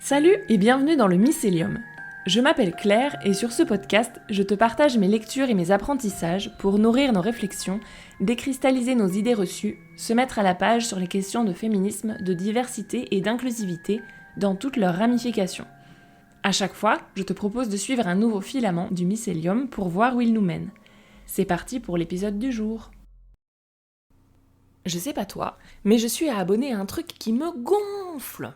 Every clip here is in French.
Salut et bienvenue dans le Mycélium. Je m'appelle Claire et sur ce podcast, je te partage mes lectures et mes apprentissages pour nourrir nos réflexions, décristalliser nos idées reçues, se mettre à la page sur les questions de féminisme, de diversité et d'inclusivité dans toutes leurs ramifications. À chaque fois, je te propose de suivre un nouveau filament du Mycélium pour voir où il nous mène. C'est parti pour l'épisode du jour. Je sais pas toi, mais je suis abonnée à un truc qui me gonfle.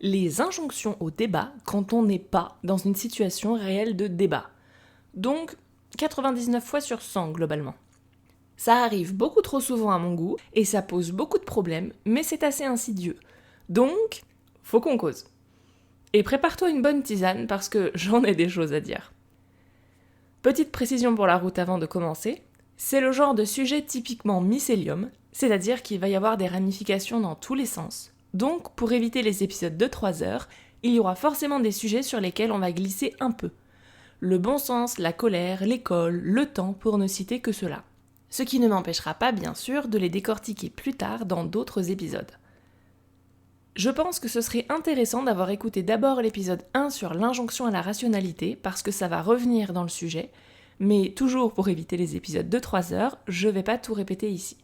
Les injonctions au débat quand on n'est pas dans une situation réelle de débat. Donc, 99 fois sur 100 globalement. Ça arrive beaucoup trop souvent à mon goût et ça pose beaucoup de problèmes, mais c'est assez insidieux. Donc, faut qu'on cause. Et prépare-toi une bonne tisane parce que j'en ai des choses à dire. Petite précision pour la route avant de commencer, c'est le genre de sujet typiquement mycélium, c'est-à-dire qu'il va y avoir des ramifications dans tous les sens. Donc, pour éviter les épisodes de 3 heures, il y aura forcément des sujets sur lesquels on va glisser un peu. Le bon sens, la colère, l'école, le temps, pour ne citer que cela. Ce qui ne m'empêchera pas, bien sûr, de les décortiquer plus tard dans d'autres épisodes. Je pense que ce serait intéressant d'avoir écouté d'abord l'épisode 1 sur l'injonction à la rationalité, parce que ça va revenir dans le sujet, mais toujours pour éviter les épisodes de 3 heures, je vais pas tout répéter ici.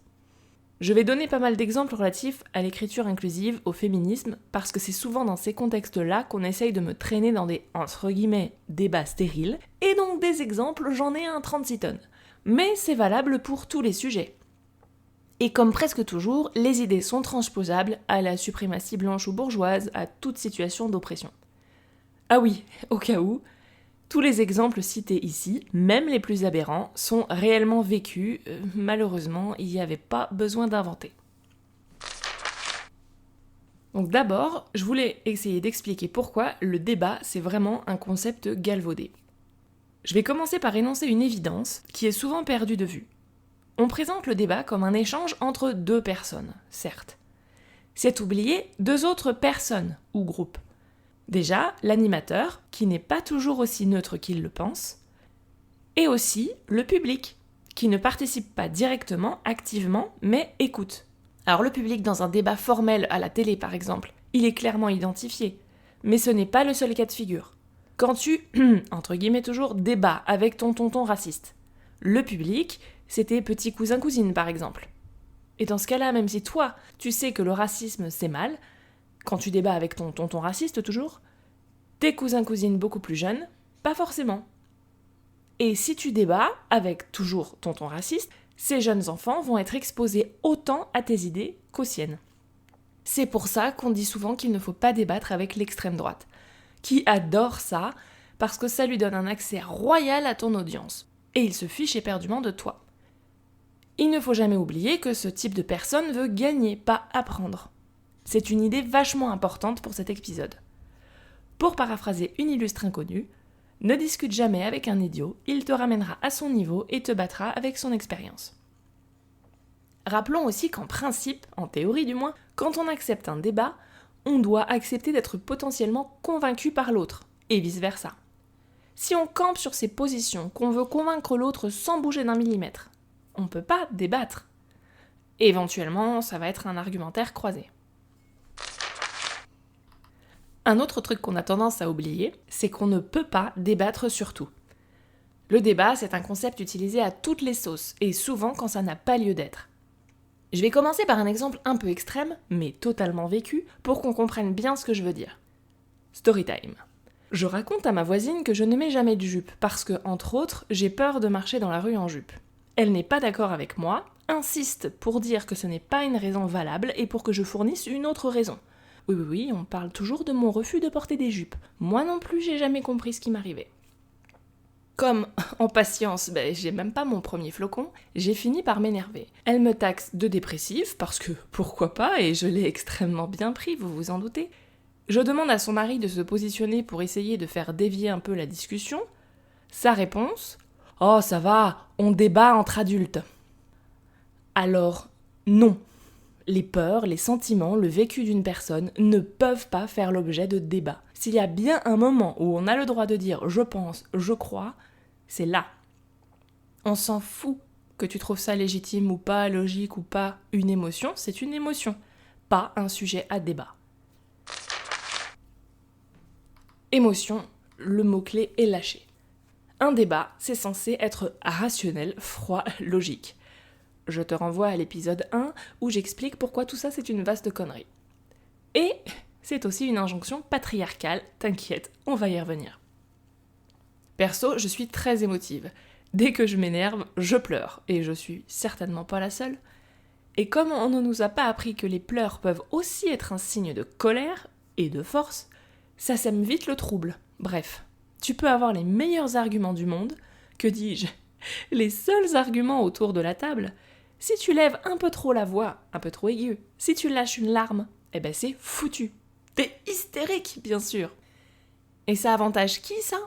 Je vais donner pas mal d'exemples relatifs à l'écriture inclusive, au féminisme, parce que c'est souvent dans ces contextes-là qu'on essaye de me traîner dans des, entre guillemets, débats stériles, et donc des exemples, j'en ai un 36 tonnes. Mais c'est valable pour tous les sujets. Et comme presque toujours, les idées sont transposables à la suprématie blanche ou bourgeoise, à toute situation d'oppression. Ah oui, au cas où, tous les exemples cités ici, même les plus aberrants, sont réellement vécus. Malheureusement, il n'y avait pas besoin d'inventer. Donc d'abord, je voulais essayer d'expliquer pourquoi le débat, c'est vraiment un concept galvaudé. Je vais commencer par énoncer une évidence qui est souvent perdue de vue. On présente le débat comme un échange entre deux personnes, certes. C'est oublier deux autres personnes ou groupes. Déjà, l'animateur, qui n'est pas toujours aussi neutre qu'il le pense, et aussi le public, qui ne participe pas directement, activement, mais écoute. Alors le public dans un débat formel à la télé par exemple, il est clairement identifié, mais ce n'est pas le seul cas de figure. Quand tu, entre guillemets toujours, débats avec ton tonton raciste, le public, c'est tes petits cousins-cousines par exemple. Et dans ce cas-là, même si toi, tu sais que le racisme c'est mal, quand tu débats avec ton tonton raciste toujours, tes cousins-cousines beaucoup plus jeunes, pas forcément. Et si tu débats avec toujours tonton raciste, ces jeunes enfants vont être exposés autant à tes idées qu'aux siennes. C'est pour ça qu'on dit souvent qu'il ne faut pas débattre avec l'extrême droite, qui adore ça parce que ça lui donne un accès royal à ton audience, et il se fiche éperdument de toi. Il ne faut jamais oublier que ce type de personne veut gagner, pas apprendre. C'est une idée vachement importante pour cet épisode. Pour paraphraser une illustre inconnue, ne discute jamais avec un idiot, il te ramènera à son niveau et te battra avec son expérience. Rappelons aussi qu'en principe, en théorie du moins, quand on accepte un débat, on doit accepter d'être potentiellement convaincu par l'autre, et vice-versa. Si on campe sur ses positions, qu'on veut convaincre l'autre sans bouger d'un millimètre, on ne peut pas débattre. Éventuellement, ça va être un argumentaire croisé. Un autre truc qu'on a tendance à oublier, c'est qu'on ne peut pas débattre sur tout. Le débat, c'est un concept utilisé à toutes les sauces, et souvent quand ça n'a pas lieu d'être. Je vais commencer par un exemple un peu extrême, mais totalement vécu, pour qu'on comprenne bien ce que je veux dire. Storytime. Je raconte à ma voisine que je ne mets jamais de jupe, parce que, entre autres, j'ai peur de marcher dans la rue en jupe. Elle n'est pas d'accord avec moi, insiste pour dire que ce n'est pas une raison valable, et pour que je fournisse une autre raison. Oui, on parle toujours de mon refus de porter des jupes. Moi non plus, j'ai jamais compris ce qui m'arrivait. Comme, en patience, j'ai même pas mon premier flocon, j'ai fini par m'énerver. Elle me taxe de dépressive, parce que pourquoi pas, et je l'ai extrêmement bien pris, vous vous en doutez. Je demande à son mari de se positionner pour essayer de faire dévier un peu la discussion. Sa réponse : « Oh, ça va, on débat entre adultes. » Alors, non. Les peurs, les sentiments, le vécu d'une personne ne peuvent pas faire l'objet de débats. S'il y a bien un moment où on a le droit de dire « je pense, je crois », c'est là. On s'en fout que tu trouves ça légitime ou pas, logique ou pas, une émotion, c'est une émotion, pas un sujet à débat. Émotion, le mot-clé est lâché. Un débat, c'est censé être rationnel, froid, logique. Je te renvoie à l'épisode 1 où j'explique pourquoi tout ça c'est une vaste connerie. Et c'est aussi une injonction patriarcale, t'inquiète, on va y revenir. Perso, je suis très émotive. Dès que je m'énerve, je pleure, et je suis certainement pas la seule. Et comme on ne nous a pas appris que les pleurs peuvent aussi être un signe de colère et de force, ça sème vite le trouble. Bref, tu peux avoir les meilleurs arguments du monde, que dis-je, les seuls arguments autour de la table. Si tu lèves un peu trop la voix, un peu trop aiguë, si tu lâches une larme, eh ben c'est foutu. T'es hystérique, bien sûr. Et ça avantage qui, ça ?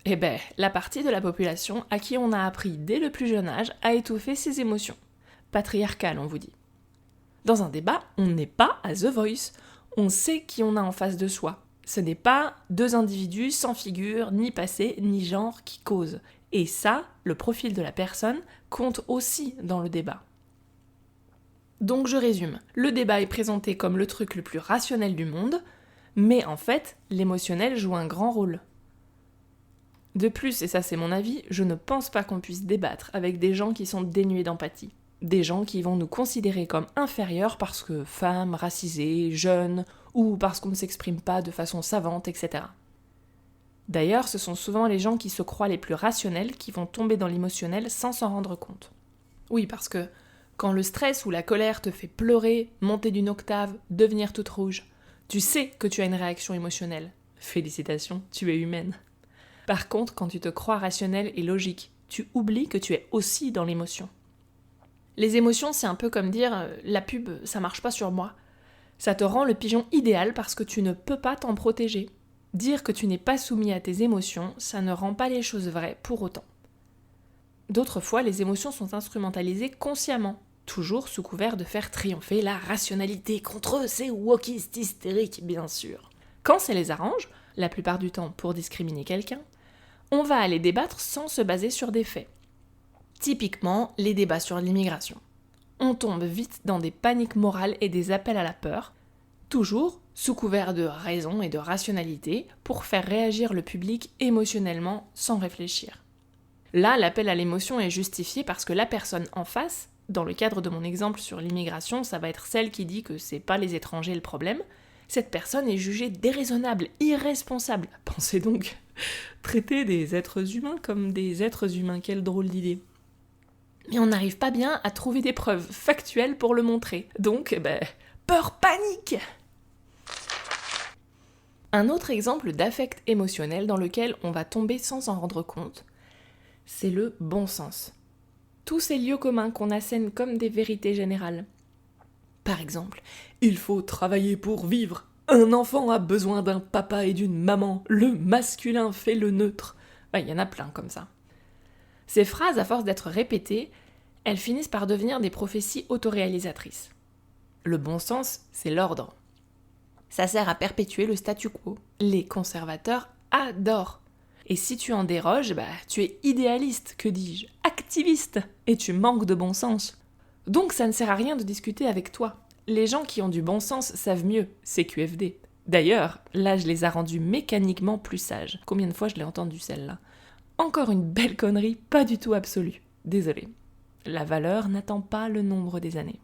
Eh ben, la partie de la population à qui on a appris dès le plus jeune âge à étouffer ses émotions. Patriarcal, on vous dit. Dans un débat, on n'est pas à The Voice. On sait qui on a en face de soi. Ce n'est pas deux individus sans figure, ni passé, ni genre qui causent. Et ça, le profil de la personne compte aussi dans le débat. Donc je résume. Le débat est présenté comme le truc le plus rationnel du monde, mais en fait, l'émotionnel joue un grand rôle. De plus, et ça c'est mon avis, je ne pense pas qu'on puisse débattre avec des gens qui sont dénués d'empathie. Des gens qui vont nous considérer comme inférieurs parce que femmes, racisées, jeunes, ou parce qu'on ne s'exprime pas de façon savante, etc. D'ailleurs, ce sont souvent les gens qui se croient les plus rationnels qui vont tomber dans l'émotionnel sans s'en rendre compte. Oui, parce que quand le stress ou la colère te fait pleurer, monter d'une octave, devenir toute rouge, tu sais que tu as une réaction émotionnelle. Félicitations, tu es humaine. Par contre, quand tu te crois rationnel et logique, tu oublies que tu es aussi dans l'émotion. Les émotions, c'est un peu comme dire « la pub, ça marche pas sur moi ». Ça te rend le pigeon idéal parce que tu ne peux pas t'en protéger. Dire que tu n'es pas soumis à tes émotions, ça ne rend pas les choses vraies pour autant. D'autres fois, les émotions sont instrumentalisées consciemment, toujours sous couvert de faire triompher la rationalité contre ces wokistes hystériques, bien sûr. Quand ça les arrange, la plupart du temps pour discriminer quelqu'un, on va aller débattre sans se baser sur des faits. Typiquement, les débats sur l'immigration. On tombe vite dans des paniques morales et des appels à la peur, toujours sous couvert de raison et de rationalité pour faire réagir le public émotionnellement sans réfléchir. Là, l'appel à l'émotion est justifié parce que la personne en face, dans le cadre de mon exemple sur l'immigration, ça va être celle qui dit que c'est pas les étrangers le problème, cette personne est jugée déraisonnable, irresponsable. Pensez donc, traiter des êtres humains comme des êtres humains, quelle drôle d'idée. Mais on n'arrive pas bien à trouver des preuves factuelles pour le montrer. Donc, peur, panique! Un autre exemple d'affect émotionnel dans lequel on va tomber sans s'en rendre compte, c'est le bon sens. Tous ces lieux communs qu'on assène comme des vérités générales. Par exemple, il faut travailler pour vivre. Un enfant a besoin d'un papa et d'une maman. Le masculin fait le neutre. Il y en a plein comme ça. Ces phrases, à force d'être répétées, elles finissent par devenir des prophéties autoréalisatrices. Le bon sens, c'est l'ordre. Ça sert à perpétuer le statu quo. Les conservateurs adorent. Et si tu en déroges, tu es idéaliste, que dis-je, activiste, et tu manques de bon sens. Donc ça ne sert à rien de discuter avec toi. Les gens qui ont du bon sens savent mieux, c'est QFD. D'ailleurs, l'âge les a rendus mécaniquement plus sages. Combien de fois je l'ai entendu celle-là ? Encore une belle connerie, pas du tout absolue. Désolée. La valeur n'attend pas le nombre des années.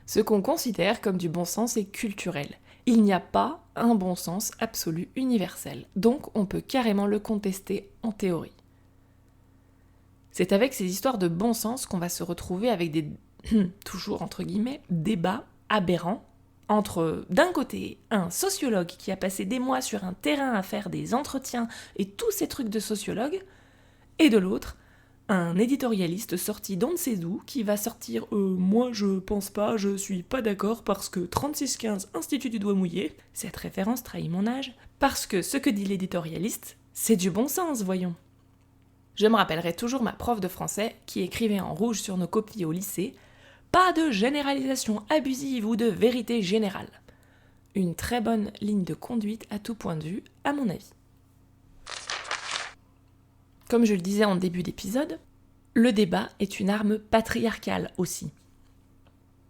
Ce qu'on considère comme du bon sens est culturel. Il n'y a pas un bon sens absolu universel, donc on peut carrément le contester en théorie. C'est avec ces histoires de bon sens qu'on va se retrouver avec des, toujours entre guillemets, débats aberrants entre, d'un côté, un sociologue qui a passé des mois sur un terrain à faire des entretiens et tous ces trucs de sociologue, et de l'autre, un éditorialiste sorti d'on ne sait d'où qui va sortir « moi je pense pas, je suis pas d'accord parce que 3615 Institut du doigt mouillé, cette référence trahit mon âge, parce que ce que dit l'éditorialiste, c'est du bon sens, voyons ». Je me rappellerai toujours ma prof de français qui écrivait en rouge sur nos copies au lycée « Pas de généralisation abusive ou de vérité générale ». Une très bonne ligne de conduite à tout point de vue, à mon avis. Comme je le disais en début d'épisode, le débat est une arme patriarcale aussi.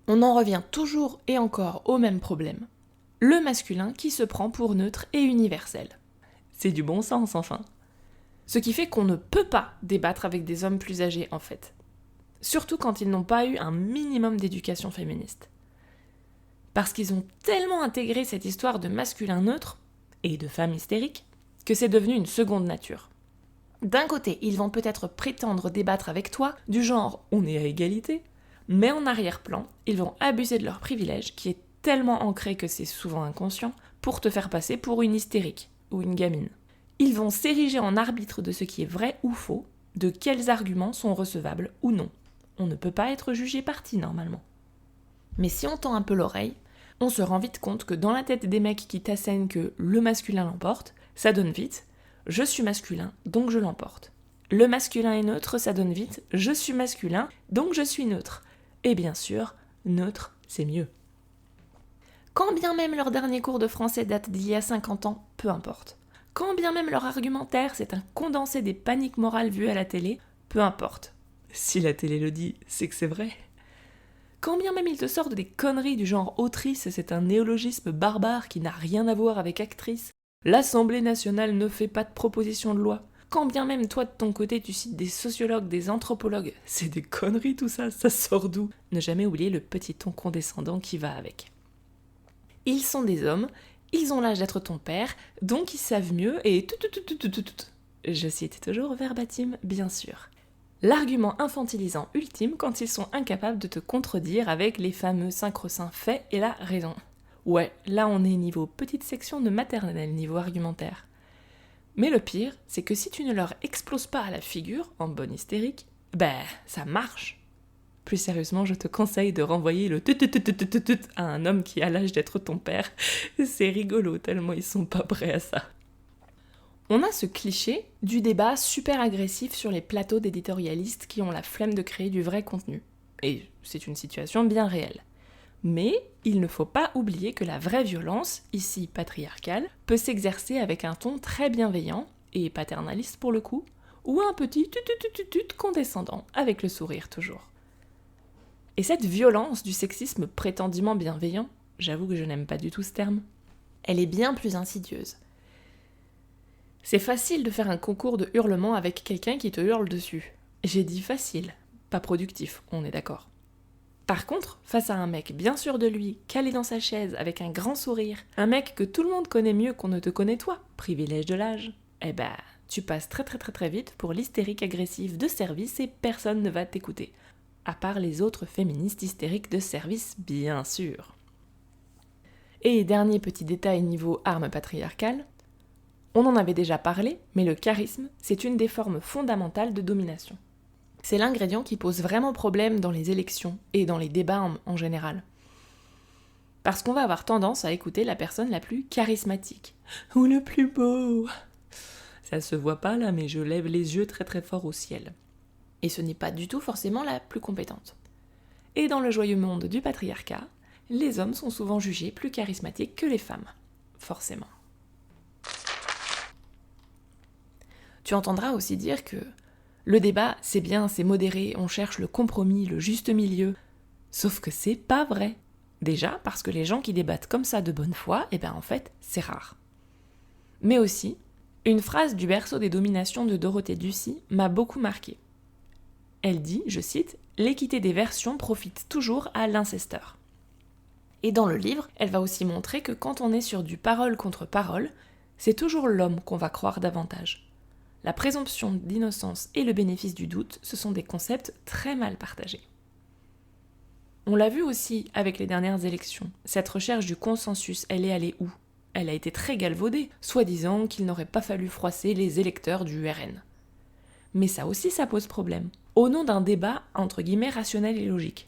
On en revient toujours et encore au même problème. le masculin qui se prend pour neutre et universel. C'est du bon sens, enfin. Ce qui fait qu'on ne peut pas débattre avec des hommes plus âgés, en fait. Surtout quand ils n'ont pas eu un minimum d'éducation féministe. Parce qu'ils ont tellement intégré cette histoire de masculin neutre, et de femme hystérique, que c'est devenu une seconde nature. D'un côté, ils vont peut-être prétendre débattre avec toi, du genre « on est à égalité », mais en arrière-plan, ils vont abuser de leur privilège, qui est tellement ancré que c'est souvent inconscient, pour te faire passer pour une hystérique ou une gamine. Ils vont s'ériger en arbitre de ce qui est vrai ou faux, de quels arguments sont recevables ou non. On ne peut pas être jugé parti normalement. Mais si on tend un peu l'oreille, on se rend vite compte que dans la tête des mecs qui t'assènent que le masculin l'emporte, ça donne vite « je suis masculin, donc je l'emporte ». Le masculin est neutre, ça donne vite « je suis masculin, donc je suis neutre ». Et bien sûr, neutre, c'est mieux. Quand bien même leur dernier cours de français date d'il y a 50 ans, peu importe. Quand bien même leur argumentaire, c'est un condensé des paniques morales vues à la télé, peu importe. Si la télé le dit, c'est que c'est vrai. Quand bien même ils te sortent des conneries du genre autrice, c'est un néologisme barbare qui n'a rien à voir avec actrice. L'Assemblée nationale ne fait pas de proposition de loi. Quand bien même toi de ton côté tu cites des sociologues, des anthropologues, c'est des conneries tout ça, ça sort d'où? Ne jamais oublier le petit ton condescendant qui va avec. Ils sont des hommes, ils ont l'âge d'être ton père, donc ils savent mieux et tout. Je cite toujours verbatim, bien sûr. L'argument infantilisant ultime quand ils sont incapables de te contredire avec les fameux sacro-saints faits et la raison. Ouais, là on est niveau petite section de maternelle niveau argumentaire. Mais le pire, c'est que si tu ne leur exploses pas à la figure, en bonne hystérique, ça marche. Plus sérieusement, je te conseille de renvoyer le tut à un homme qui a l'âge d'être ton père. C'est rigolo, tellement ils sont pas prêts à ça. On a ce cliché du débat super agressif sur les plateaux d'éditorialistes qui ont la flemme de créer du vrai contenu. Et c'est une situation bien réelle. Mais il ne faut pas oublier que la vraie violence, ici patriarcale, peut s'exercer avec un ton très bienveillant, et paternaliste pour le coup, ou un petit tut condescendant, avec le sourire toujours. Et cette violence du sexisme prétendument bienveillant, j'avoue que je n'aime pas du tout ce terme, elle est bien plus insidieuse. C'est facile de faire un concours de hurlement avec quelqu'un qui te hurle dessus. J'ai dit facile, pas productif, on est d'accord. Par contre, face à un mec bien sûr de lui, calé dans sa chaise, avec un grand sourire, un mec que tout le monde connaît mieux qu'on ne te connaît toi, privilège de l'âge, tu passes très vite pour l'hystérique agressive de service et personne ne va t'écouter. À part les autres féministes hystériques de service, bien sûr. Et dernier petit détail niveau arme patriarcale, on en avait déjà parlé, mais le charisme, c'est une des formes fondamentales de domination. C'est l'ingrédient qui pose vraiment problème dans les élections et dans les débats en général. Parce qu'on va avoir tendance à écouter la personne la plus charismatique. Ou le plus beau. Ça se voit pas là, mais je lève les yeux très fort au ciel. Et ce n'est pas du tout forcément la plus compétente. Et dans le joyeux monde du patriarcat, les hommes sont souvent jugés plus charismatiques que les femmes. Forcément. Tu entendras aussi dire que le débat, c'est bien, c'est modéré, on cherche le compromis, le juste milieu. Sauf que c'est pas vrai. Déjà, parce que les gens qui débattent comme ça de bonne foi, en fait, c'est rare. Mais aussi, une phrase du berceau des dominations de Dorothée Ducy m'a beaucoup marquée. Elle dit, je cite, « L'équité des versions profite toujours à l'incesteur ». Et dans le livre, elle va aussi montrer que quand on est sur du parole contre parole, c'est toujours l'homme qu'on va croire davantage. La présomption d'innocence et le bénéfice du doute, ce sont des concepts très mal partagés. On l'a vu aussi avec les dernières élections. Cette recherche du consensus, elle est allée où? Elle a été très galvaudée, soi-disant qu'il n'aurait pas fallu froisser les électeurs du RN. Mais ça aussi, ça pose problème. Au nom d'un débat, entre guillemets, rationnel et logique.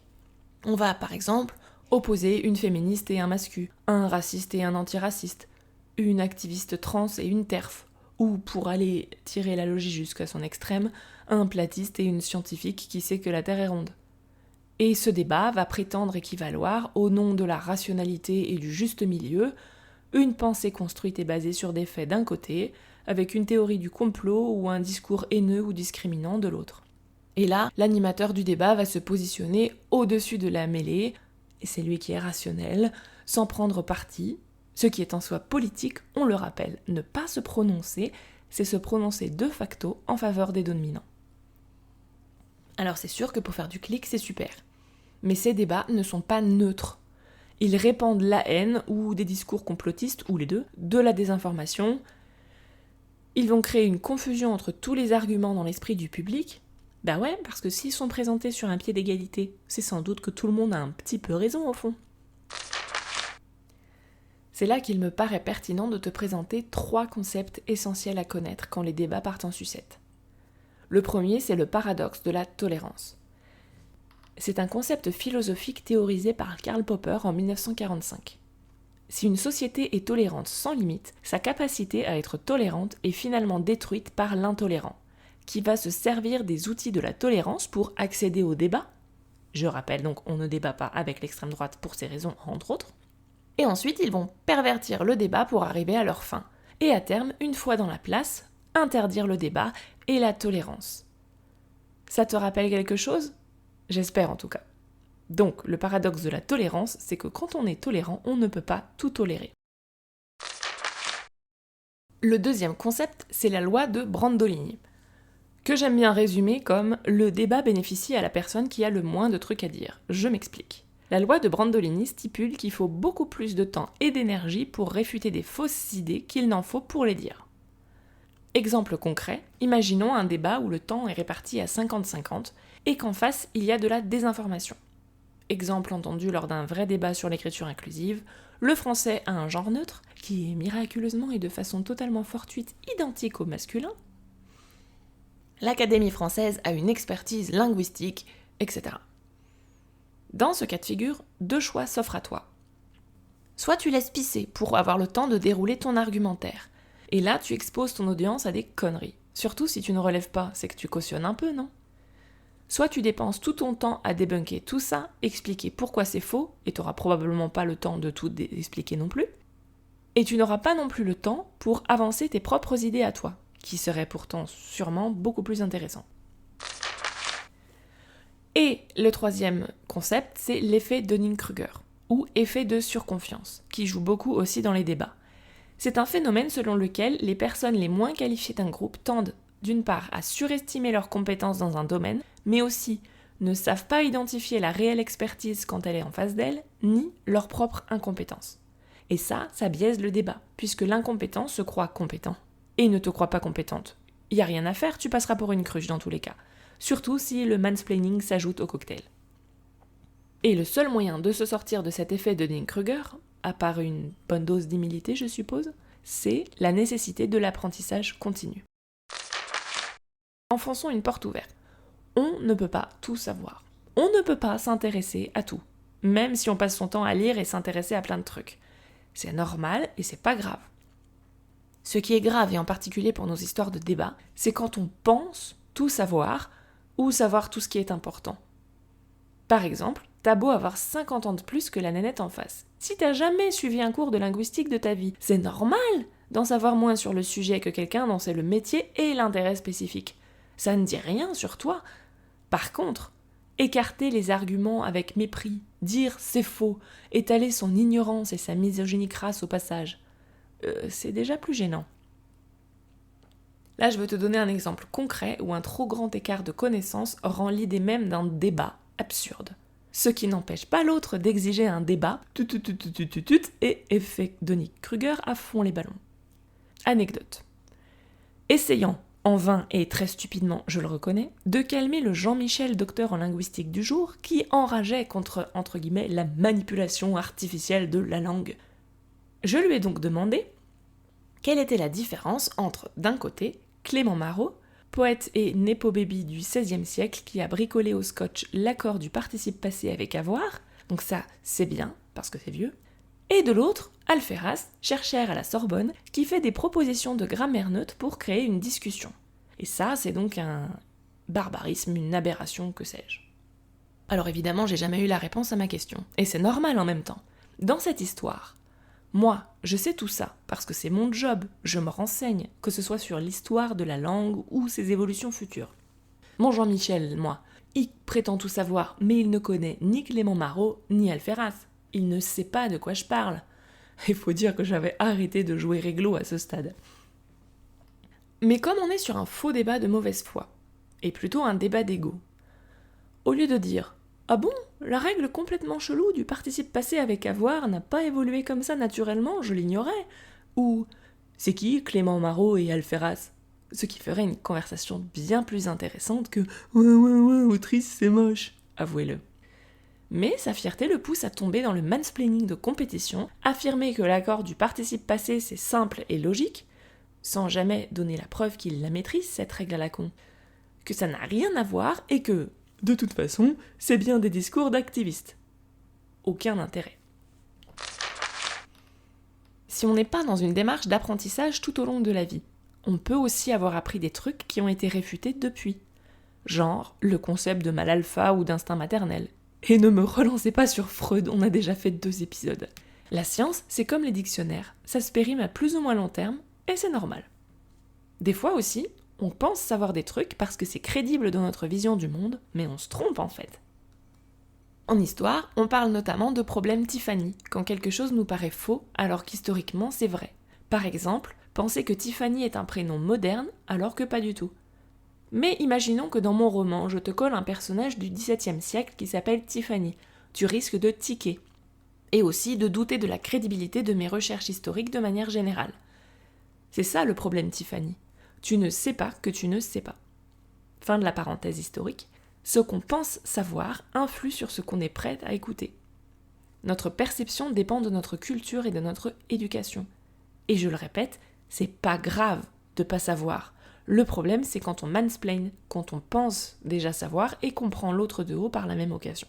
On va, par exemple, opposer une féministe et un mascu, un raciste et un antiraciste, une activiste trans et une TERF, ou, pour aller tirer la logique jusqu'à son extrême, un platiste et une scientifique qui sait que la Terre est ronde. Et ce débat va prétendre équivaloir, au nom de la rationalité et du juste milieu, une pensée construite et basée sur des faits d'un côté, avec une théorie du complot ou un discours haineux ou discriminant de l'autre. Et là, l'animateur du débat va se positionner au-dessus de la mêlée, et c'est lui qui est rationnel, sans prendre parti, Ce qui est en soi politique, on le rappelle, ne pas se prononcer, c'est se prononcer de facto en faveur des dominants. Alors c'est sûr que pour faire du clic, c'est super. Mais ces débats ne sont pas neutres. Ils répandent la haine ou des discours complotistes, ou les deux, de la désinformation. Ils vont créer une confusion entre tous les arguments dans l'esprit du public. Bah ouais, parce que s'ils sont présentés sur un pied d'égalité, c'est sans doute que tout le monde a un petit peu raison au fond. C'est là qu'il me paraît pertinent de te présenter 3 concepts essentiels à connaître quand les débats partent en sucette. Le premier, c'est le paradoxe de la tolérance. C'est un concept philosophique théorisé par Karl Popper en 1945. Si une société est tolérante sans limite, sa capacité à être tolérante est finalement détruite par l'intolérant, qui va se servir des outils de la tolérance pour accéder au débat. Je rappelle donc, on ne débat pas avec l'extrême droite pour ces raisons, entre autres. Et ensuite, ils vont pervertir le débat pour arriver à leur fin. Et à terme, une fois dans la place, interdire le débat et la tolérance. Ça te rappelle quelque chose ? J'espère en tout cas. Donc, le paradoxe de la tolérance, c'est que quand on est tolérant, on ne peut pas tout tolérer. Le deuxième concept, c'est la loi de Brandolini, que j'aime bien résumer comme « le débat bénéficie à la personne qui a le moins de trucs à dire ». Je m'explique. La loi de Brandolini stipule qu'il faut beaucoup plus de temps et d'énergie pour réfuter des fausses idées qu'il n'en faut pour les dire. Exemple concret, imaginons un débat où le temps est réparti à 50-50 et qu'en face, il y a de la désinformation. Exemple entendu lors d'un vrai débat sur l'écriture inclusive, le français a un genre neutre, qui est miraculeusement et de façon totalement fortuite identique au masculin. L'Académie française a une expertise linguistique, etc. Dans ce cas de figure, 2 choix s'offrent à toi. Soit tu laisses pisser pour avoir le temps de dérouler ton argumentaire, et là tu exposes ton audience à des conneries. Surtout si tu ne relèves pas, c'est que tu cautionnes un peu, non ? Soit tu dépenses tout ton temps à débunker tout ça, expliquer pourquoi c'est faux, et tu n'auras probablement pas le temps de tout expliquer non plus, et tu n'auras pas non plus le temps pour avancer tes propres idées à toi, qui seraient pourtant sûrement beaucoup plus intéressantes. Et le troisième concept, c'est l'effet Dunning-Kruger, ou effet de surconfiance, qui joue beaucoup aussi dans les débats. C'est un phénomène selon lequel les personnes les moins qualifiées d'un groupe tendent, d'une part, à surestimer leurs compétences dans un domaine, mais aussi ne savent pas identifier la réelle expertise quand elle est en face d'elles, ni leur propre incompétence. Et ça biaise le débat, puisque l'incompétent se croit compétent, et ne te croit pas compétente. Il n'y a rien à faire, tu passeras pour une cruche dans tous les cas. Surtout si le mansplaining s'ajoute au cocktail. Et le seul moyen de se sortir de cet effet de Dunning-Kruger, à part une bonne dose d'humilité je suppose, c'est la nécessité de l'apprentissage continu. Enfonçons une porte ouverte. On ne peut pas tout savoir. On ne peut pas s'intéresser à tout, même si on passe son temps à lire et s'intéresser à plein de trucs. C'est normal et c'est pas grave. Ce qui est grave, et en particulier pour nos histoires de débat, c'est quand on pense tout savoir, ou savoir tout ce qui est important. Par exemple, t'as beau avoir 50 ans de plus que la nénette en face. Si t'as jamais suivi un cours de linguistique de ta vie, c'est normal d'en savoir moins sur le sujet que quelqu'un dont c'est le métier et l'intérêt spécifique. Ça ne dit rien sur toi. Par contre, écarter les arguments avec mépris, dire c'est faux, étaler son ignorance et sa misogynie crasse au passage, c'est déjà plus gênant. Là, je veux te donner un exemple concret où un trop grand écart de connaissances rend l'idée même d'un débat absurde. Ce qui n'empêche pas l'autre d'exiger un débat, et effet Dunning-Kruger à fond les ballons. Anecdote. Essayant, en vain et très stupidement, je le reconnais, de calmer le Jean-Michel docteur en linguistique du jour qui enrageait contre, entre guillemets, la manipulation artificielle de la langue. Je lui ai donc demandé quelle était la différence entre, d'un côté, Clément Marot, poète et népo-baby du XVIe siècle qui a bricolé au scotch l'accord du participe passé avec avoir, donc ça c'est bien, parce que c'est vieux, et de l'autre, Alferraz, chercheur à la Sorbonne, qui fait des propositions de grammaire neutre pour créer une discussion. Et ça, c'est donc un barbarisme, une aberration, que sais-je. Alors évidemment, j'ai jamais eu la réponse à ma question, et c'est normal en même temps. Dans cette histoire, moi, je sais tout ça, parce que c'est mon job, je me renseigne, que ce soit sur l'histoire de la langue ou ses évolutions futures. Mon Jean-Michel, moi, il prétend tout savoir, mais il ne connaît ni Clément Marot, ni Alferraz. Il ne sait pas de quoi je parle. Il faut dire que j'avais arrêté de jouer réglo à ce stade. Mais comme on est sur un faux débat de mauvaise foi, et plutôt un débat d'ego, au lieu de dire « Ah bon, la règle complètement chelou du participe passé avec avoir n'a pas évolué comme ça naturellement, je l'ignorais » ou « C'est qui Clément Marot et Alferraz ?» Ce qui ferait une conversation bien plus intéressante que « Ouais, autrice, c'est moche », avouez-le. Mais sa fierté le pousse à tomber dans le mansplaining de compétition, affirmer que l'accord du participe passé c'est simple et logique, sans jamais donner la preuve qu'il la maîtrise, cette règle à la con, que ça n'a rien à voir et que, de toute façon, c'est bien des discours d'activistes. Aucun intérêt. Si on n'est pas dans une démarche d'apprentissage tout au long de la vie, on peut aussi avoir appris des trucs qui ont été réfutés depuis. Genre le concept de mal alpha ou d'instinct maternel. Et ne me relancez pas sur Freud, on a déjà fait 2 épisodes. La science, c'est comme les dictionnaires, ça se périme à plus ou moins long terme, et c'est normal. Des fois aussi, on pense savoir des trucs parce que c'est crédible dans notre vision du monde, mais on se trompe en fait. En histoire, on parle notamment de problème Tiffany, quand quelque chose nous paraît faux alors qu'historiquement c'est vrai. Par exemple, penser que Tiffany est un prénom moderne alors que pas du tout. Mais imaginons que dans mon roman, je te colle un personnage du XVIIe siècle qui s'appelle Tiffany. Tu risques de tiquer. Et aussi de douter de la crédibilité de mes recherches historiques de manière générale. C'est ça le problème Tiffany. Tu ne sais pas que tu ne sais pas. Fin de la parenthèse historique. Ce qu'on pense savoir influe sur ce qu'on est prêt à écouter. Notre perception dépend de notre culture et de notre éducation. Et je le répète, c'est pas grave de pas savoir. Le problème, c'est quand on mansplain, quand on pense déjà savoir et qu'on prend l'autre de haut par la même occasion.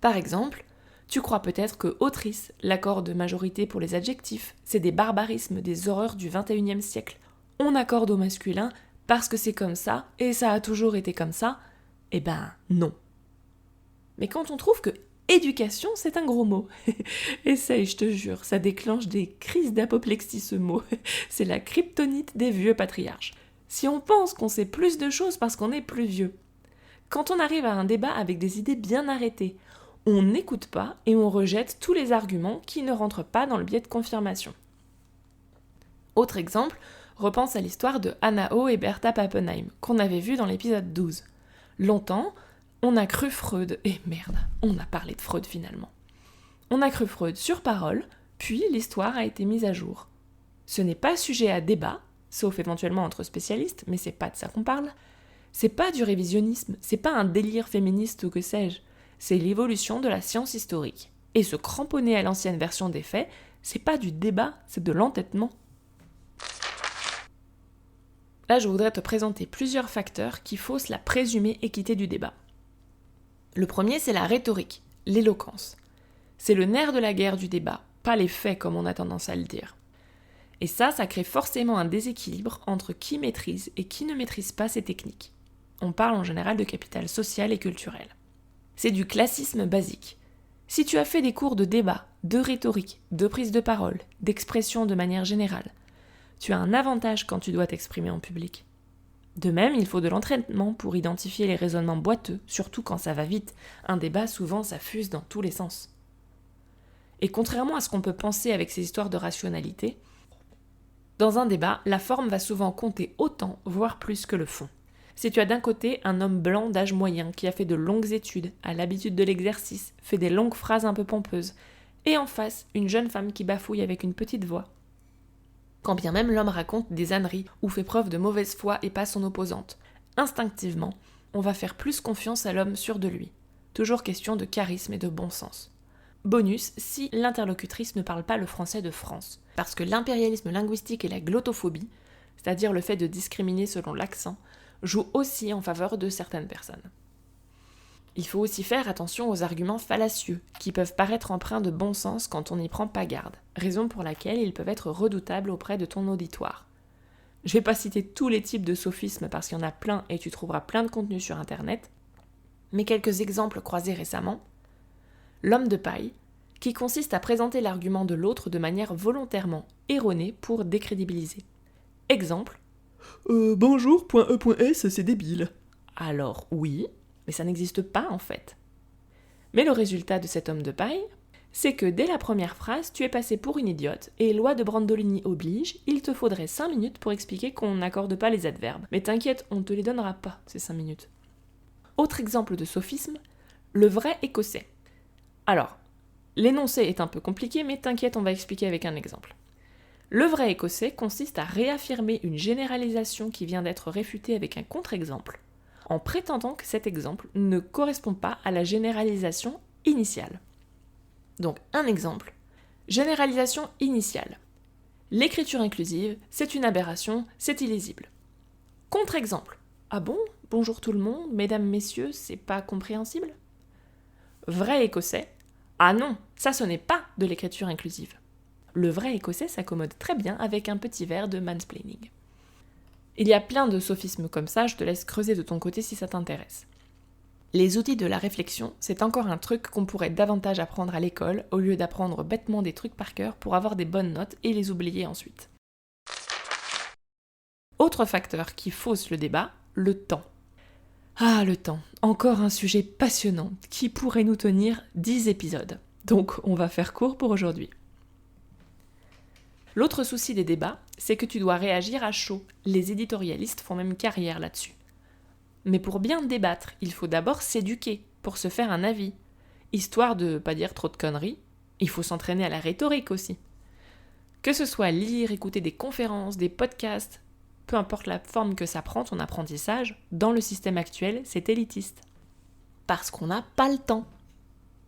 Par exemple, tu crois peut-être que autrice, l'accord de majorité pour les adjectifs, c'est des barbarismes, des horreurs du XXIe siècle. On accorde au masculin parce que c'est comme ça et ça a toujours été comme ça. Eh ben non. Mais quand on trouve que éducation, c'est un gros mot. Essaye, je te jure, ça déclenche des crises d'apoplexie ce mot. C'est la kryptonite des vieux patriarches. Si on pense qu'on sait plus de choses parce qu'on est plus vieux, quand on arrive à un débat avec des idées bien arrêtées, on n'écoute pas et on rejette tous les arguments qui ne rentrent pas dans le biais de confirmation. Autre exemple, repense à l'histoire de Hannah Oh et Bertha Pappenheim, qu'on avait vu dans l'épisode 12. Longtemps, on a cru Freud, et merde, on a parlé de Freud finalement. On a cru Freud sur parole, puis l'histoire a été mise à jour. Ce n'est pas sujet à débat, sauf éventuellement entre spécialistes, mais c'est pas de ça qu'on parle. C'est pas du révisionnisme, c'est pas un délire féministe ou que sais-je, c'est l'évolution de la science historique. Et se cramponner à l'ancienne version des faits, c'est pas du débat, c'est de l'entêtement. Là, je voudrais te présenter plusieurs facteurs qui faussent la présumée équité du débat. Le premier, c'est la rhétorique, l'éloquence. C'est le nerf de la guerre du débat, pas les faits comme on a tendance à le dire. Et ça crée forcément un déséquilibre entre qui maîtrise et qui ne maîtrise pas ces techniques. On parle en général de capital social et culturel. C'est du classisme basique. Si tu as fait des cours de débat, de rhétorique, de prise de parole, d'expression de manière générale, tu as un avantage quand tu dois t'exprimer en public. De même, il faut de l'entraînement pour identifier les raisonnements boiteux, surtout quand ça va vite. Un débat, souvent, ça fuse dans tous les sens. Et contrairement à ce qu'on peut penser avec ces histoires de rationalité, dans un débat, la forme va souvent compter autant, voire plus que le fond. Si tu as d'un côté un homme blanc d'âge moyen qui a fait de longues études, a l'habitude de l'exercice, fait des longues phrases un peu pompeuses, et en face, une jeune femme qui bafouille avec une petite voix, quand bien même l'homme raconte des âneries ou fait preuve de mauvaise foi et pas son opposante. Instinctivement, on va faire plus confiance à l'homme sûr de lui. Toujours question de charisme et de bon sens. Bonus, si l'interlocutrice ne parle pas le français de France. Parce que l'impérialisme linguistique et la glottophobie, c'est-à-dire le fait de discriminer selon l'accent, jouent aussi en faveur de certaines personnes. Il faut aussi faire attention aux arguments fallacieux, qui peuvent paraître empreints de bon sens quand on n'y prend pas garde, raison pour laquelle ils peuvent être redoutables auprès de ton auditoire. Je vais pas citer tous les types de sophismes parce qu'il y en a plein et tu trouveras plein de contenu sur internet, mais quelques exemples croisés récemment. L'homme de paille, qui consiste à présenter l'argument de l'autre de manière volontairement erronée pour décrédibiliser. Exemple. Bonjour.e.s, c'est débile. Alors oui, mais ça n'existe pas en fait. Mais le résultat de cet homme de paille, c'est que dès la première phrase, tu es passé pour une idiote, et loi de Brandolini oblige, il te faudrait 5 minutes pour expliquer qu'on n'accorde pas les adverbes. Mais t'inquiète, on ne te les donnera pas, ces 5 minutes. Autre exemple de sophisme, le vrai écossais. Alors, l'énoncé est un peu compliqué, mais t'inquiète, on va expliquer avec un exemple. Le vrai écossais consiste à réaffirmer une généralisation qui vient d'être réfutée avec un contre-exemple, en prétendant que cet exemple ne correspond pas à la généralisation initiale. Donc, un exemple. Généralisation initiale. L'écriture inclusive, c'est une aberration, c'est illisible. Contre-exemple. Ah bon? Bonjour tout le monde, mesdames, messieurs, c'est pas compréhensible? Vrai écossais. Ah non, ça ce n'est pas de l'écriture inclusive. Le vrai écossais s'accommode très bien avec un petit verre de mansplaining. Il y a plein de sophismes comme ça, je te laisse creuser de ton côté si ça t'intéresse. Les outils de la réflexion, c'est encore un truc qu'on pourrait davantage apprendre à l'école au lieu d'apprendre bêtement des trucs par cœur pour avoir des bonnes notes et les oublier ensuite. Autre facteur qui fausse le débat, le temps. Ah, le temps, encore un sujet passionnant qui pourrait nous tenir 10 épisodes. Donc on va faire court pour aujourd'hui. L'autre souci des débats, c'est que tu dois réagir à chaud. Les éditorialistes font même carrière là-dessus. Mais pour bien débattre, il faut d'abord s'éduquer pour se faire un avis. Histoire de pas dire trop de conneries, il faut s'entraîner à la rhétorique aussi. Que ce soit lire, écouter des conférences, des podcasts, peu importe la forme que ça prend ton apprentissage, dans le système actuel, c'est élitiste. Parce qu'on n'a pas le temps.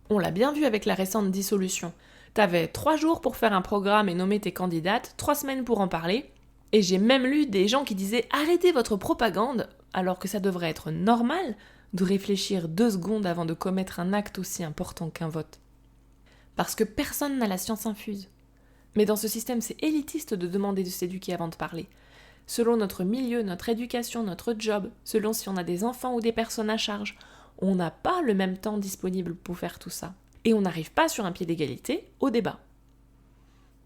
On l'a bien vu avec la récente dissolution. T'avais 3 jours pour faire un programme et nommer tes candidates, 3 semaines pour en parler, et j'ai même lu des gens qui disaient « Arrêtez votre propagande !» alors que ça devrait être normal de réfléchir 2 secondes avant de commettre un acte aussi important qu'un vote. Parce que personne n'a la science infuse. Mais dans ce système, c'est élitiste de demander de s'éduquer avant de parler. Selon notre milieu, notre éducation, notre job, selon si on a des enfants ou des personnes à charge, on n'a pas le même temps disponible pour faire tout ça. Et on n'arrive pas sur un pied d'égalité au débat.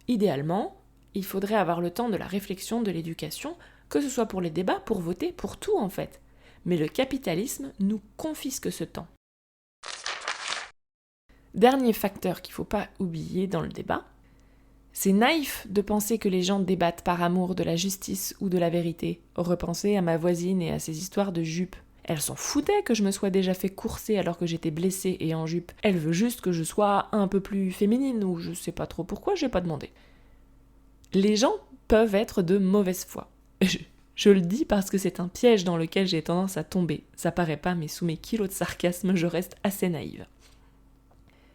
Idéalement, il faudrait avoir le temps de la réflexion, de l'éducation, que ce soit pour les débats, pour voter, pour tout en fait. Mais le capitalisme nous confisque ce temps. Dernier facteur qu'il ne faut pas oublier dans le débat, c'est naïf de penser que les gens débattent par amour de la justice ou de la vérité. Repensez à ma voisine et à ses histoires de jupes. Elle s'en foutait que je me sois déjà fait courser alors que j'étais blessée et en jupe. Elle veut juste que je sois un peu plus féminine ou je sais pas trop pourquoi, j'ai pas demandé. Les gens peuvent être de mauvaise foi. Je le dis parce que c'est un piège dans lequel j'ai tendance à tomber. Ça paraît pas, mais sous mes kilos de sarcasme, je reste assez naïve.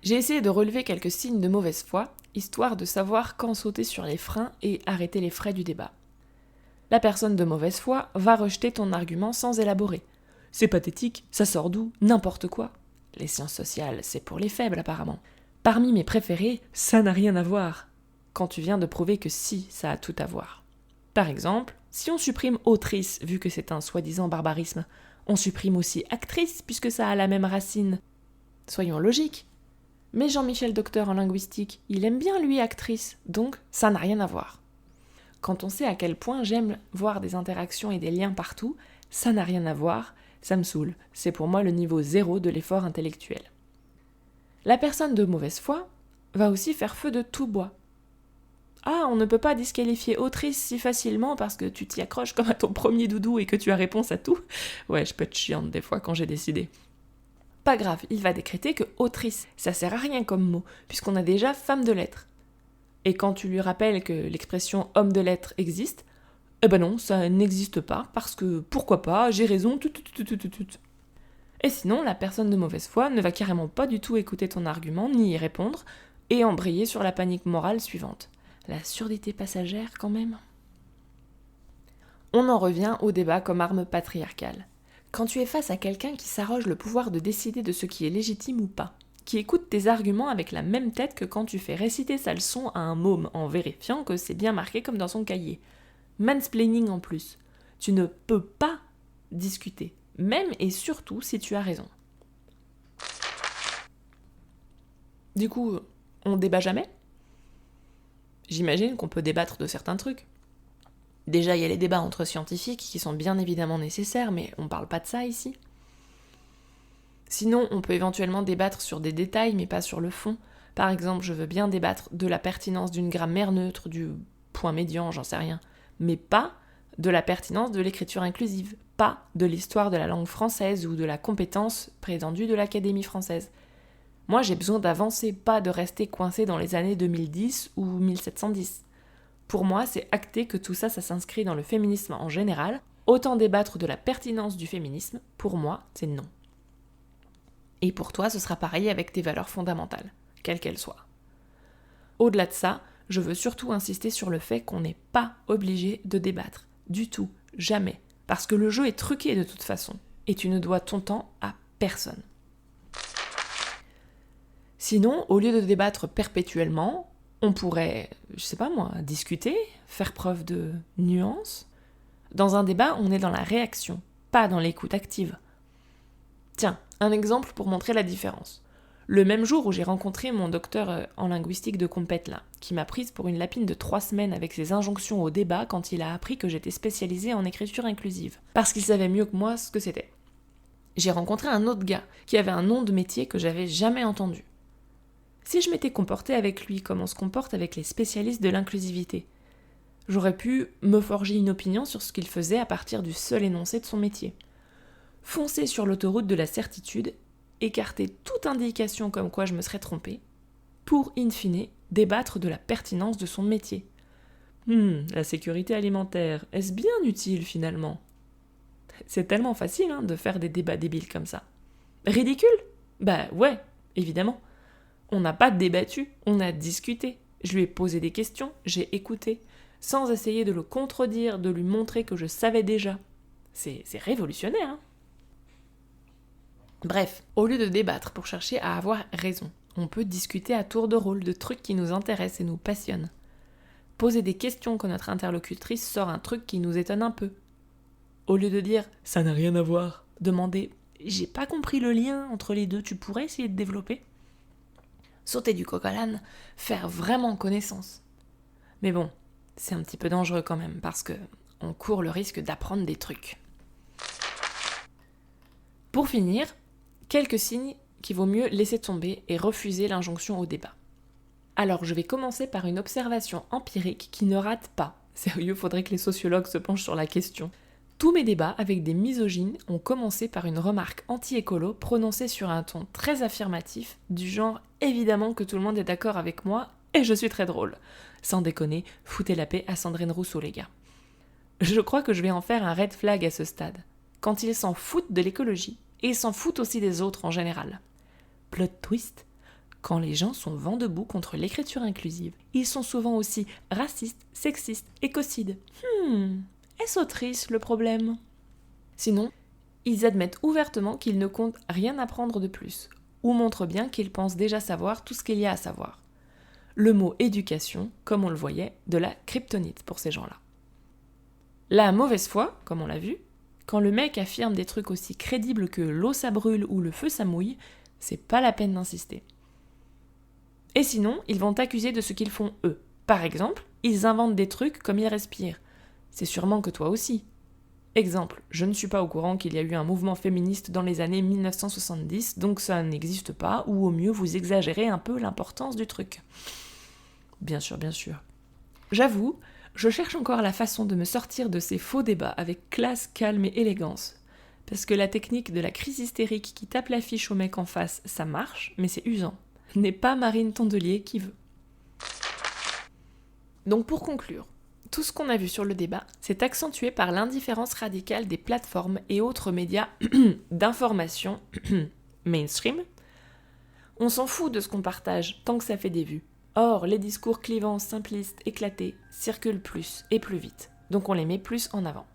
J'ai essayé de relever quelques signes de mauvaise foi, histoire de savoir quand sauter sur les freins et arrêter les frais du débat. La personne de mauvaise foi va rejeter ton argument sans élaborer. C'est pathétique, ça sort d'où, n'importe quoi. Les sciences sociales, c'est pour les faibles apparemment. Parmi mes préférés, ça n'a rien à voir. Quand tu viens de prouver que si, ça a tout à voir. Par exemple, si on supprime autrice, vu que c'est un soi-disant barbarisme, on supprime aussi actrice, puisque ça a la même racine. Soyons logiques. Mais Jean-Michel Docteur en linguistique, il aime bien lui actrice, donc ça n'a rien à voir. Quand on sait à quel point j'aime voir des interactions et des liens partout, ça n'a rien à voir, ça me saoule. C'est pour moi le niveau 0 de l'effort intellectuel. La personne de mauvaise foi va aussi faire feu de tout bois. Ah, on ne peut pas disqualifier autrice si facilement parce que tu t'y accroches comme à ton premier doudou et que tu as réponse à tout. Ouais, je peux être chiante des fois quand j'ai décidé. Pas grave, il va décréter que autrice, ça sert à rien comme mot, puisqu'on a déjà femme de lettres. Et quand tu lui rappelles que l'expression homme de lettres existe, eh ben non, ça n'existe pas, parce que pourquoi pas, j'ai raison, tout. Et sinon, la personne de mauvaise foi ne va carrément pas du tout écouter ton argument, ni y répondre, et embrayer sur la panique morale suivante. La surdité passagère, quand même. On en revient au débat comme arme patriarcale. Quand tu es face à quelqu'un qui s'arroge le pouvoir de décider de ce qui est légitime ou pas, qui écoute tes arguments avec la même tête que quand tu fais réciter sa leçon à un môme en vérifiant que c'est bien marqué comme dans son cahier. Mansplaining en plus. Tu ne peux pas discuter, même et surtout si tu as raison. Du coup, on débat jamais ? J'imagine qu'on peut débattre de certains trucs. Déjà, il y a les débats entre scientifiques qui sont bien évidemment nécessaires, mais on parle pas de ça ici. Sinon, on peut éventuellement débattre sur des détails, mais pas sur le fond. Par exemple, je veux bien débattre de la pertinence d'une grammaire neutre, du point médian, j'en sais rien, mais pas de la pertinence de l'écriture inclusive, pas de l'histoire de la langue française ou de la compétence prétendue de l'Académie française. Moi, j'ai besoin d'avancer, pas de rester coincé dans les années 2010 ou 1710. Pour moi, c'est acté que tout ça, ça s'inscrit dans le féminisme en général. Autant débattre de la pertinence du féminisme, pour moi, c'est non. Et pour toi, ce sera pareil avec tes valeurs fondamentales, quelles qu'elles soient. Au-delà de ça, je veux surtout insister sur le fait qu'on n'est pas obligé de débattre, du tout, jamais, parce que le jeu est truqué de toute façon, et tu ne dois ton temps à personne. Sinon, au lieu de débattre perpétuellement, on pourrait, je sais pas moi, discuter, faire preuve de nuance. Dans un débat, on est dans la réaction, pas dans l'écoute active. Tiens, un exemple pour montrer la différence. Le même jour où j'ai rencontré mon docteur en linguistique de compète là, qui m'a prise pour une lapine de 3 semaines avec ses injonctions au débat quand il a appris que j'étais spécialisée en écriture inclusive, parce qu'il savait mieux que moi ce que c'était. J'ai rencontré un autre gars qui avait un nom de métier que j'avais jamais entendu. Si je m'étais comportée avec lui comme on se comporte avec les spécialistes de l'inclusivité, j'aurais pu me forger une opinion sur ce qu'il faisait à partir du seul énoncé de son métier. Foncer sur l'autoroute de la certitude, écarter toute indication comme quoi je me serais trompée, pour, in fine, débattre de la pertinence de son métier. La sécurité alimentaire, est-ce bien utile finalement ? C'est tellement facile de faire des débats débiles comme ça. Ridicule ? Bah ouais, évidemment. On n'a pas débattu, on a discuté. Je lui ai posé des questions, j'ai écouté, sans essayer de le contredire, de lui montrer que je savais déjà. C'est révolutionnaire, hein ? Bref, au lieu de débattre pour chercher à avoir raison, on peut discuter à tour de rôle de trucs qui nous intéressent et nous passionnent. Poser des questions quand notre interlocutrice sort un truc qui nous étonne un peu. Au lieu de dire « ça n'a rien à voir », demander « j'ai pas compris le lien entre les deux, tu pourrais essayer de développer ?» Sauter du coq à l'âne, faire vraiment connaissance. Mais bon, c'est un petit peu dangereux quand même, parce que on court le risque d'apprendre des trucs. Pour finir, quelques signes qu'il vaut mieux laisser tomber et refuser l'injonction au débat. Alors, je vais commencer par une observation empirique qui ne rate pas. Sérieux, faudrait que les sociologues se penchent sur la question. Tous mes débats avec des misogynes ont commencé par une remarque anti-écolo prononcée sur un ton très affirmatif, du genre « évidemment que tout le monde est d'accord avec moi et je suis très drôle ». Sans déconner, foutez la paix à Sandrine Rousseau, les gars. Je crois que je vais en faire un red flag à ce stade. Quand ils s'en foutent de l'écologie, et ils s'en foutent aussi des autres en général. Plot twist, quand les gens sont vent debout contre l'écriture inclusive, ils sont souvent aussi racistes, sexistes, écocides. Est-ce triste le problème ? Sinon, ils admettent ouvertement qu'ils ne comptent rien apprendre de plus, ou montrent bien qu'ils pensent déjà savoir tout ce qu'il y a à savoir. Le mot éducation, comme on le voyait, de la kryptonite pour ces gens-là. La mauvaise foi, comme on l'a vu, quand le mec affirme des trucs aussi crédibles que l'eau ça brûle ou le feu ça mouille, c'est pas la peine d'insister. Et sinon, ils vont t'accuser de ce qu'ils font eux. Par exemple, ils inventent des trucs comme ils respirent. C'est sûrement que toi aussi. Exemple, je ne suis pas au courant qu'il y a eu un mouvement féministe dans les années 1970, donc ça n'existe pas, ou au mieux vous exagérez un peu l'importance du truc. Bien sûr, bien sûr. J'avoue, je cherche encore la façon de me sortir de ces faux débats avec classe, calme et élégance. Parce que la technique de la crise hystérique qui tape l'affiche au mec en face, ça marche, mais c'est usant. N'est pas Marine Tondelier qui veut. Donc pour conclure, tout ce qu'on a vu sur le débat, c'est accentué par l'indifférence radicale des plateformes et autres médias d'information mainstream. On s'en fout de ce qu'on partage tant que ça fait des vues. Or, les discours clivants, simplistes, éclatés circulent plus et plus vite, donc on les met plus en avant.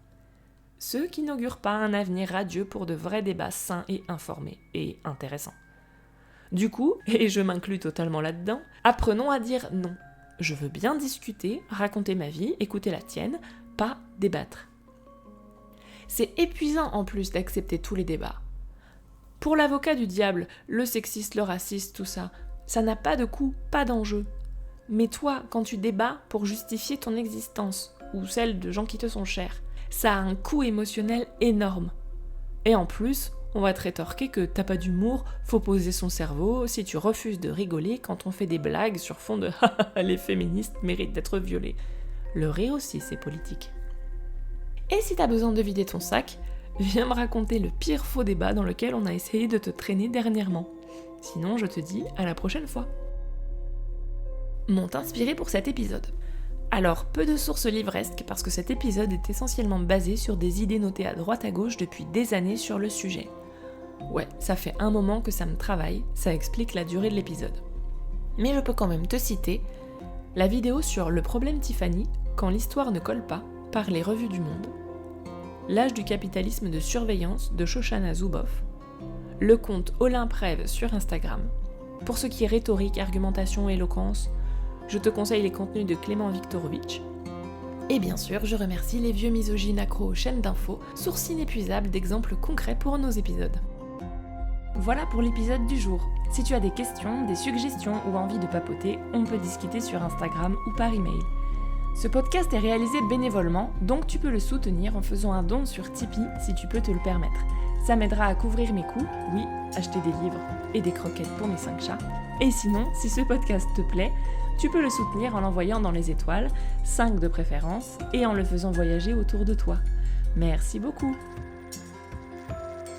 Ce qui n'augure pas un avenir radieux pour de vrais débats sains et informés, et intéressants. Du coup, et je m'inclus totalement là-dedans, apprenons à dire non. Je veux bien discuter, raconter ma vie, écouter la tienne, pas débattre. C'est épuisant en plus d'accepter tous les débats. Pour l'avocat du diable, le sexiste, le raciste, tout ça, ça n'a pas de coût, pas d'enjeu. Mais toi, quand tu débats pour justifier ton existence, ou celle de gens qui te sont chers, ça a un coût émotionnel énorme. Et en plus, on va te rétorquer que t'as pas d'humour, faut poser son cerveau si tu refuses de rigoler quand on fait des blagues sur fond de « les féministes méritent d'être violées ». Le rire aussi, c'est politique. Et si t'as besoin de vider ton sac, viens me raconter le pire faux débat dans lequel on a essayé de te traîner dernièrement. Sinon, je te dis à la prochaine fois. M'ont inspiré pour cet épisode. Alors, peu de sources livresques parce que cet épisode est essentiellement basé sur des idées notées à droite à gauche depuis des années sur le sujet. Ouais, ça fait un moment que ça me travaille, ça explique la durée de l'épisode. Mais je peux quand même te citer la vidéo sur le problème Tiffany, quand l'histoire ne colle pas, par les revues du Monde, l'âge du capitalisme de surveillance de Shoshana Zuboff, le compte Olympe Rêve sur Instagram. Pour ce qui est rhétorique, argumentation, éloquence, je te conseille les contenus de Clément Viktorovitch. Et bien sûr, je remercie les vieux misogynes accros aux chaînes d'infos, source inépuisable d'exemples concrets pour nos épisodes. Voilà pour l'épisode du jour. Si tu as des questions, des suggestions ou envie de papoter, on peut discuter sur Instagram ou par email. Ce podcast est réalisé bénévolement, donc tu peux le soutenir en faisant un don sur Tipeee si tu peux te le permettre. Ça m'aidera à couvrir mes coûts, oui, acheter des livres et des croquettes pour mes 5 chats. Et sinon, si ce podcast te plaît, tu peux le soutenir en l'envoyant dans les étoiles, 5 de préférence, et en le faisant voyager autour de toi. Merci beaucoup!